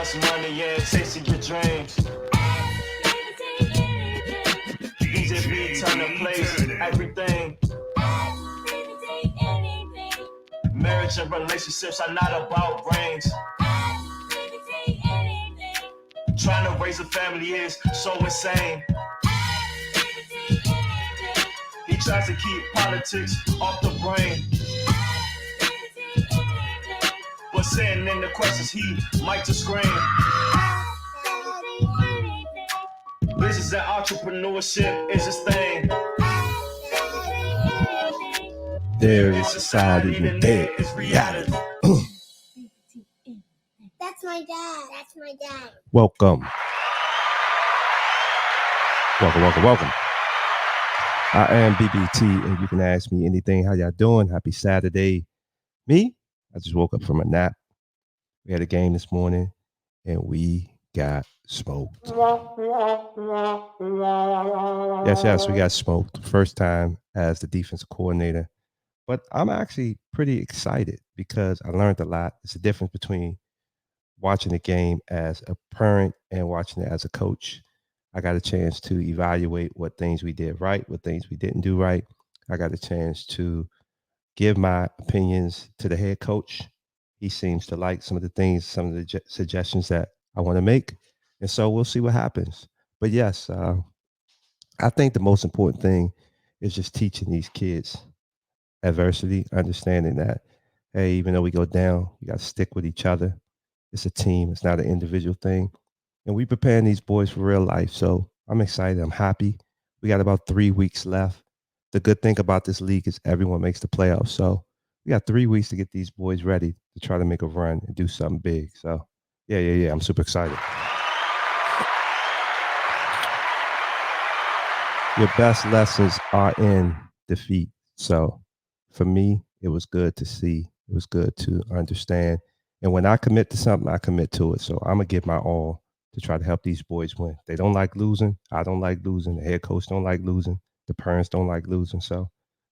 Plus money and chasing your dreams. Easy beat, turn the place, everything. Marriage and relationships are not about rings. Trying to raise a family is so insane. He tries to keep politics off the brain. But sitting in the questions, he might just scream. Business and entrepreneurship is his thing. There is society, and there is reality. That's my dad. That's my dad. Welcome. I am BBT, and you can ask me anything. How y'all doing? Happy Saturday. Me? I just woke up from a nap. We had a game this morning, and we got smoked. Yes, we got smoked. First time as the defensive coordinator. But I'm actually pretty excited because I learned a lot. It's the difference between watching the game as a parent and watching it as a coach. I got a chance to evaluate what things we did right, what things we didn't do right. I got a chance to give my opinions to the head coach. He seems to like some of the things, some of the suggestions that I want to make. And so we'll see what happens. But yes, I think the most important thing is just teaching these kids adversity, understanding that, hey, even though we go down, you got to stick with each other. It's a team. It's not an individual thing. And we preparing these boys for real life. So I'm excited. I'm happy. We got about 3 weeks left. The good thing about this league is everyone makes the playoffs. So we got 3 weeks to get these boys ready to try to make a run and do something big. So yeah. I'm super excited. Your best lessons are in defeat. So for me, it was good to see. It was good to understand. And when I commit to something, I commit to it. So I'm going to give my all to try to help these boys win. They don't like losing. I don't like losing. The head coach don't like losing. The parents don't like losing. So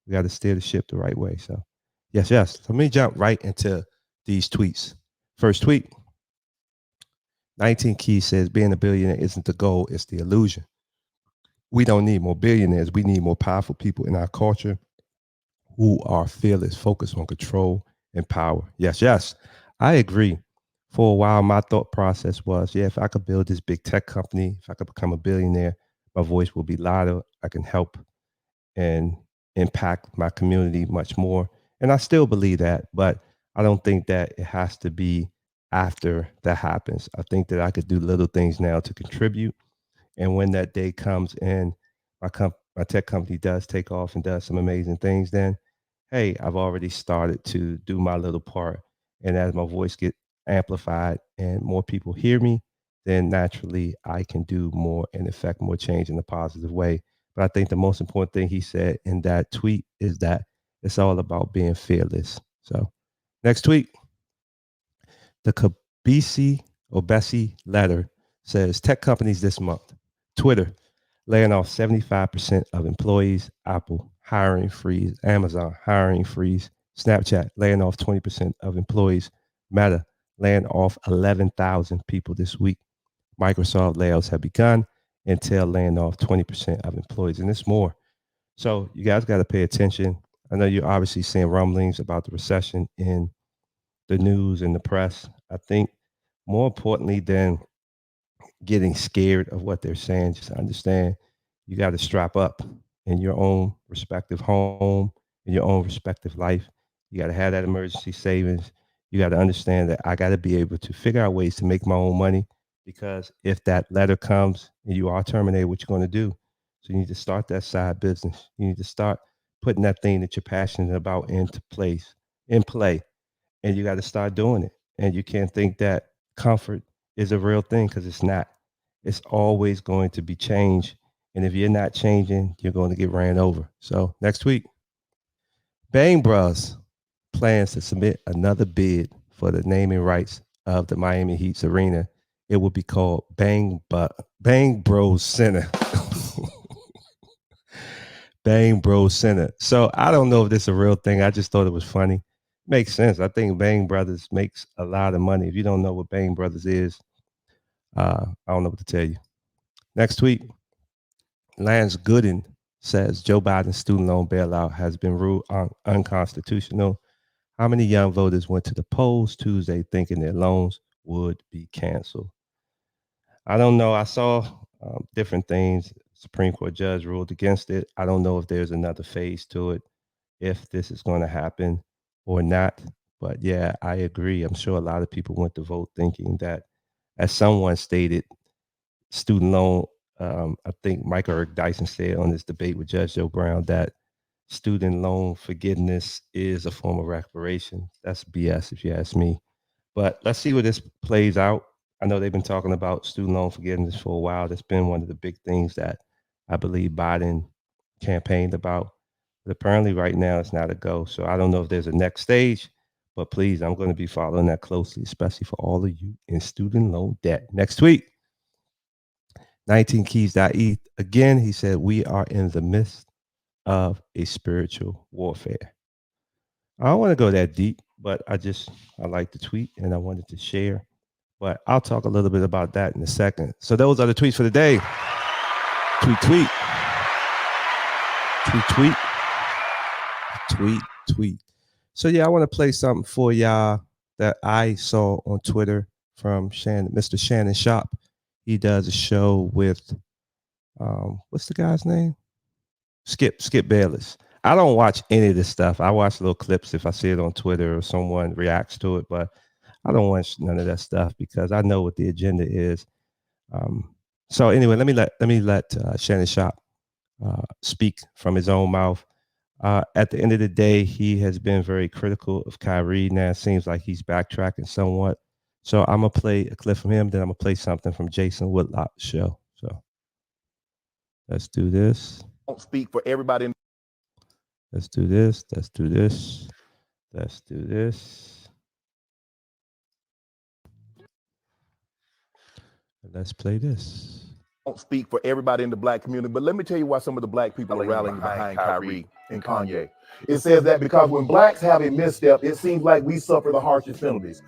we got to steer the ship the right way. So yes. So let me jump right into these tweets. First tweet, 19 Keys says, being a billionaire isn't the goal, it's the illusion. We don't need more billionaires. We need more powerful people in our culture who are fearless, focused on control and power. Yes. I agree. For a while, my thought process was, if I could build this big tech company, if I could become a billionaire, my voice will be louder. I can help and impact my community much more. And I still believe that, but I don't think that it has to be after that happens. I think that I could do little things now to contribute. And when that day comes and my tech company does take off and does some amazing things, then, hey, I've already started to do my little part. And as my voice gets amplified and more people hear me, then naturally I can do more and affect more change in a positive way. But I think the most important thing he said in that tweet is that it's all about being fearless. So next tweet, the Bessie letter says tech companies this month. Twitter laying off 75% of employees. Apple hiring freeze. Amazon hiring freeze. Snapchat laying off 20% of employees. Meta laying off 11,000 people this week. Microsoft layoffs have begun. Intel laying off 20% of employees, and it's more. So you guys got to pay attention. I know you're obviously seeing rumblings about the recession in the news and the press. I think more importantly than getting scared of what they're saying, just understand you got to strap up in your own respective home, in your own respective life. You got to have that emergency savings. You got to understand that I got to be able to figure out ways to make my own money, because if that letter comes and you are terminated, what you're going to do? So you need to start that side business. You need to start putting that thing that you're passionate about in play. And you got to start doing it. And you can't think that comfort is a real thing, because it's not. It's always going to be changed. And if you're not changing, you're going to get ran over. So next week, Bang Bros plans to submit another bid for the naming rights of the Miami Heat's arena. It will be called Bang Bros Center. Bang Bros Center. So I don't know if this is a real thing. I just thought it was funny. Makes sense. I think Bang Brothers makes a lot of money. If you don't know what Bang Brothers is, I don't know what to tell you. Next tweet, Lance Gooden says Joe Biden's student loan bailout has been ruled unconstitutional. How many young voters went to the polls Tuesday thinking their loans would be canceled? I don't know. I saw different things. Supreme Court judge ruled against it. I don't know if there's another phase to it, if this is going to happen or not. But yeah, I agree. I'm sure a lot of people went to vote thinking that, as someone stated, student loan. I think Michael Eric Dyson said on this debate with Judge Joe Brown that student loan forgiveness is a form of reparation. That's BS, if you ask me. But let's see where this plays out. I know they've been talking about student loan forgiveness for a while. That's been one of the big things that I believe Biden campaigned about. But apparently, right now, it's not a go. So I don't know if there's a next stage, but please, I'm going to be following that closely, especially for all of you in student loan debt. Next week, 19keys.eth. Again, he said, we are in the midst of a spiritual warfare. I don't want to go that deep, but I like the tweet and I wanted to share. But I'll talk a little bit about that in a second. So those are the tweets for the day. Tweet, tweet. Tweet, tweet. Tweet, tweet. So yeah, I want to play something for y'all that I saw on Twitter from Mr. Shannon Sharpe. He does a show with what's the guy's name? Skip Bayless. I don't watch any of this stuff. I watch little clips if I see it on Twitter or someone reacts to it, but I don't watch none of that stuff because I know what the agenda is. So anyway, let me let Shannon Sharpe speak from his own mouth. At the end of the day, he has been very critical of Kyrie. Now it seems like he's backtracking somewhat. So I'm gonna play a clip from him, then I'm gonna play something from Jason Whitlock's show. So let's do this. Don't speak for everybody. Let's do this. Let's do this. Let's do this. Let's play this. Don't speak for everybody in the black community, but let me tell you why some of the black people are rallying behind Kyrie and Kanye. It says that because when blacks have a misstep, it seems like we suffer the harshest penalties.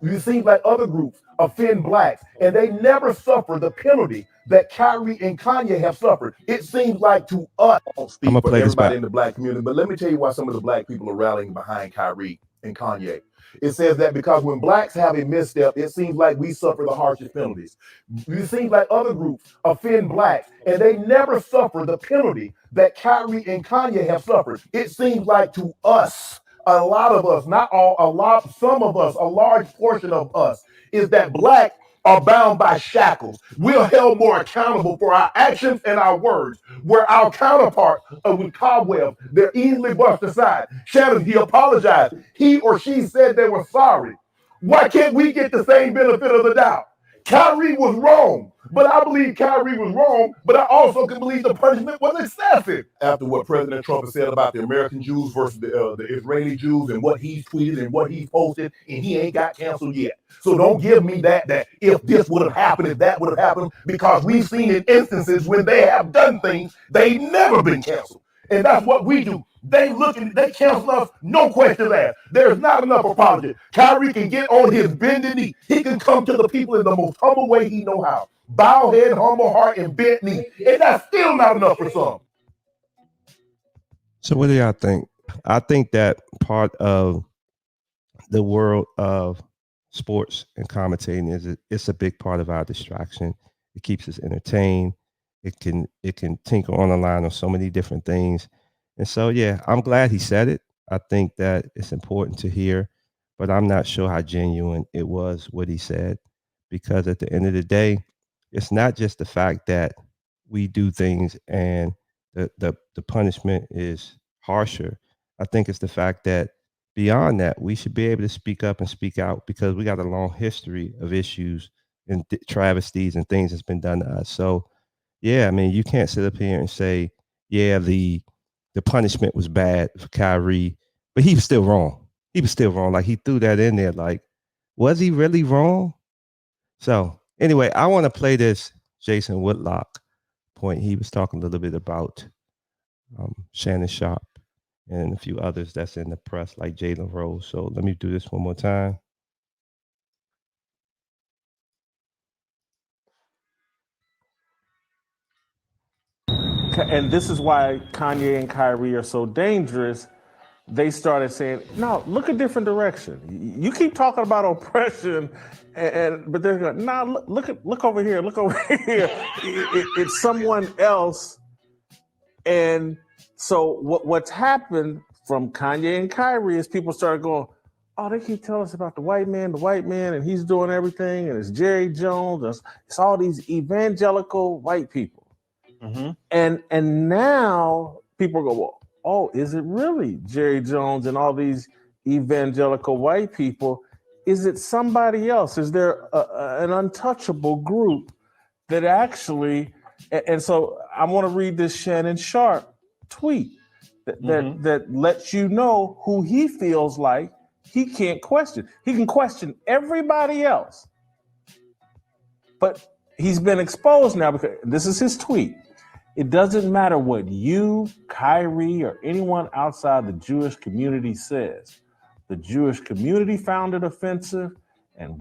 It seems like other groups offend blacks, and they never suffer the penalty that Kyrie and Kanye have suffered. It seems like to us, don't speak for everybody in the black community, but let me tell you why some of the black people are rallying behind Kyrie and Kanye. It says that because when blacks have a misstep, it seems like we suffer the harshest penalties. It seems like other groups offend blacks, and they never suffer the penalty that Kyrie and Kanye have suffered. It seems like to us, a lot of us, not all, a lot, some of us, a large portion of us, is that black are bound by shackles. We're held more accountable for our actions and our words, where our counterparts with cobwebs, they're easily brushed aside. Shannon, he apologized. He or she said they were sorry. Why can't we get the same benefit of the doubt? Kyrie was wrong, but I believe Kyrie was wrong, but I also can believe the punishment was excessive. After what President Trump has said about the American Jews versus the Israeli Jews and what he's tweeted and what he's posted, and he ain't got canceled yet. So don't give me that if this would have happened, if that would have happened, because we've seen in instances when they have done things, they've never been canceled. And that's what we do. They cancel us, no question asked. There's not enough apology. Kyrie can get on his bended knee. He can come to the people in the most humble way he know how. Bow head, humble heart, and bent knee. And that's still not enough for some. So what do y'all think? I think that part of the world of sports and commentating it's a big part of our distraction. It keeps us entertained. It can tinkle on the line on so many different things. And so yeah, I'm glad he said it. I think that it's important to hear, but I'm not sure how genuine it was what he said, because at the end of the day, it's not just the fact that we do things and the punishment is harsher. I think it's the fact that beyond that, we should be able to speak up and speak out, because we got a long history of issues and travesties and things that's been done to us. So yeah, I mean, you can't sit up here and say, yeah, the punishment was bad for Kyrie, but he was still wrong. He was still wrong. Like, he threw that in there. Like, was he really wrong? So anyway, I want to play this Jason Whitlock point. He was talking a little bit about Shannon Sharpe and a few others that's in the press, like Jalen Rose. So let me do this one more time. and this is why Kanye and Kyrie are so dangerous. They started saying, "No, look a different direction. You keep talking about oppression, but they're going, no, look over here, look over here. It's someone else." And so what's happened from Kanye and Kyrie is people started going, "Oh, they keep telling us about the white man, and he's doing everything, and it's Jerry Jones, it's all these evangelical white people." Mm-hmm. And now people go, "Well, oh, is it really Jerry Jones and all these evangelical white people? Is it somebody else? Is there an untouchable group that actually?" And so I want to read this Shannon Sharpe tweet that lets you know who he feels like he can't question. He can question everybody else, but he's been exposed now because this is his tweet. "It doesn't matter what you, Kyrie, or anyone outside the Jewish community says. The Jewish community found it offensive, and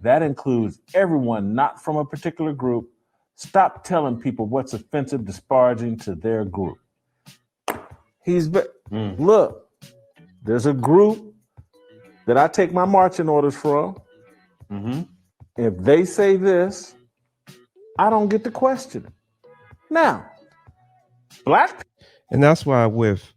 that includes everyone not from a particular group. Stop telling people what's offensive, disparaging to their group." Look, there's a group that I take my marching orders from. Mm-hmm. If they say this, I don't get to question it. Now, black, And that's why with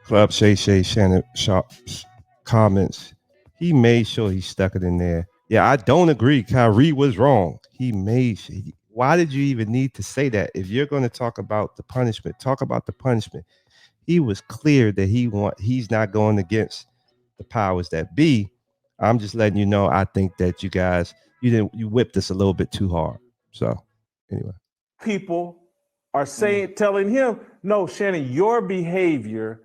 Club Shannon Sharpe's comments, he made sure he stuck it in there. Yeah, I don't agree. Kyrie was wrong. He made sure. Why did you even need to say that? If you're going to talk about the punishment, talk about the punishment. He was clear that he's not going against the powers that be. I'm just letting you know. I think that you guys you whipped us a little bit too hard. So anyway, people are telling him, "No, Shannon, your behavior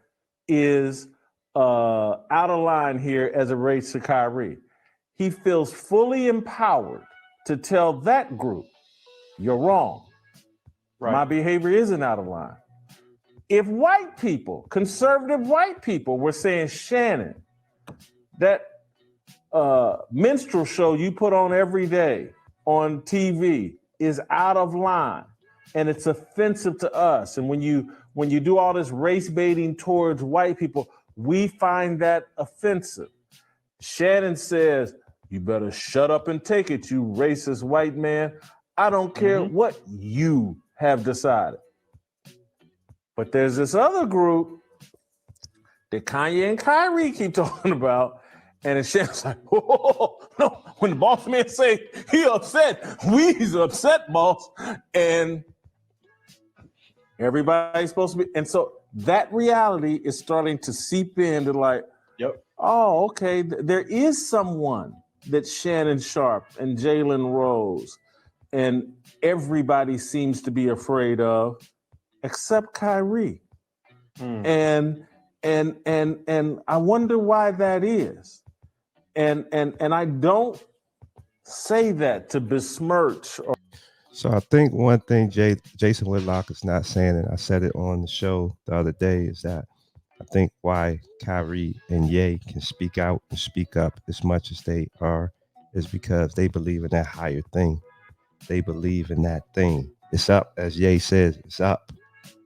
is out of line here as it relates to Kyrie." He feels fully empowered to tell that group, "You're wrong. Right. My behavior isn't out of line." If white people, conservative white people, were saying, "Shannon, that minstrel show you put on every day on TV is out of line and it's offensive to us. And when you do all this race baiting towards white people, we find that offensive." Shannon says, "You better shut up and take it, you racist white man. I don't care what you have decided." But there's this other group that Kanye and Kyrie keep talking about, and Shannon's like, "Whoa, no, when the boss man say he upset, we's upset, boss." And everybody's supposed to be, and so that reality is starting to seep into like, Yep. Oh, okay, there is someone that Shannon Sharpe and Jalen Rose and everybody seems to be afraid of, except Kyrie. And I wonder why that is. And I don't say that to besmirch. So I think one thing Jason Whitlock is not saying, and I said it on the show the other day, is that I think why Kyrie and Ye can speak out and speak up as much as they are is because they believe in that higher thing. They believe in that thing. It's up, as Ye says, it's up.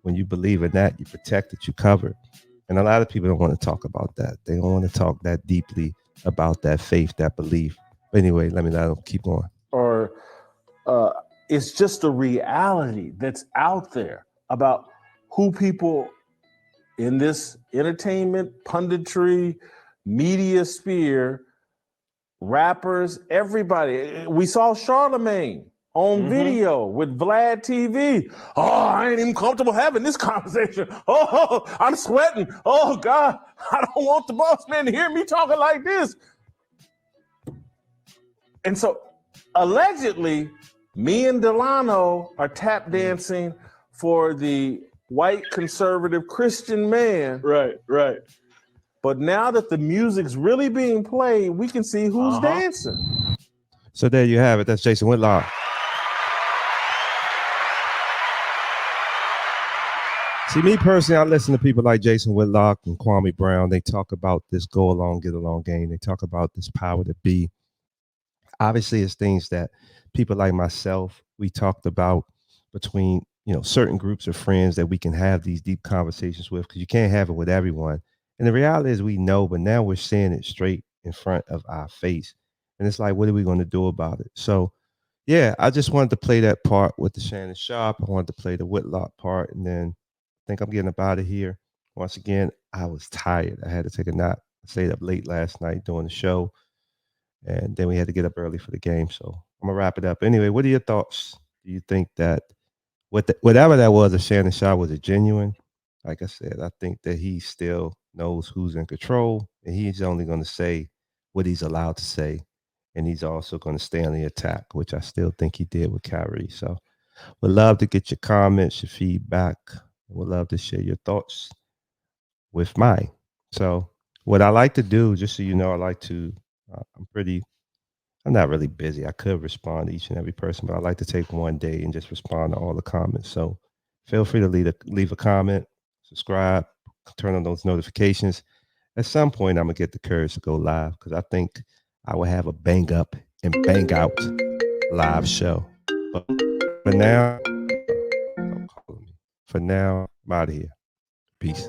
When you believe in that, you protect it, you cover it. And a lot of people don't want to talk about that. They don't want to talk that deeply about that faith, that belief. But anyway, let them keep going. Or it's just a reality that's out there about who people in this entertainment, punditry, media sphere, rappers, everybody. We saw Charlemagne on video with Vlad TV. "Oh, I ain't even comfortable having this conversation. Oh, I'm sweating. Oh, God, I don't want the boss man to hear me talking like this." And so, allegedly, me and Delano are tap dancing for the white conservative Christian man. Right. But now that the music's really being played, we can see who's dancing. So there you have it. That's Jason Whitlock. See, me personally, I listen to people like Jason Whitlock and Kwame Brown. They talk about this go along, get along game. They talk about this power to be. Obviously, it's things that people like myself, we talked about between certain groups of friends that we can have these deep conversations with, because you can't have it with everyone. And the reality is we know, but now we're seeing it straight in front of our face. And it's like, what are we going to do about it? So, yeah, I just wanted to play that part with the Shannon Sharpe. I wanted to play the Whitlock part. And then I think I'm getting up out of here. Once again, I was tired. I had to take a nap. I stayed up late last night doing the show. And then we had to get up early for the game. So I'm going to wrap it up. Anyway, what are your thoughts? Do you think that whatever that was, if Shannon Sharpe was a genuine, like I said, I think that he still knows who's in control, and he's only going to say what he's allowed to say, and he's also going to stay on the attack, which I still think he did with Kyrie. So would love to get your comments, your feedback. Would love to share your thoughts with mine. So what I like to do, just so you know, I like to, I'm not really busy. I could respond to each and every person, but I like to take one day and just respond to all the comments. So feel free to leave a comment, subscribe, turn on those notifications. At some point, I'm going to get the courage to go live, because I think I will have a bang up and bang out live show. But for now, I'm out of here. Peace.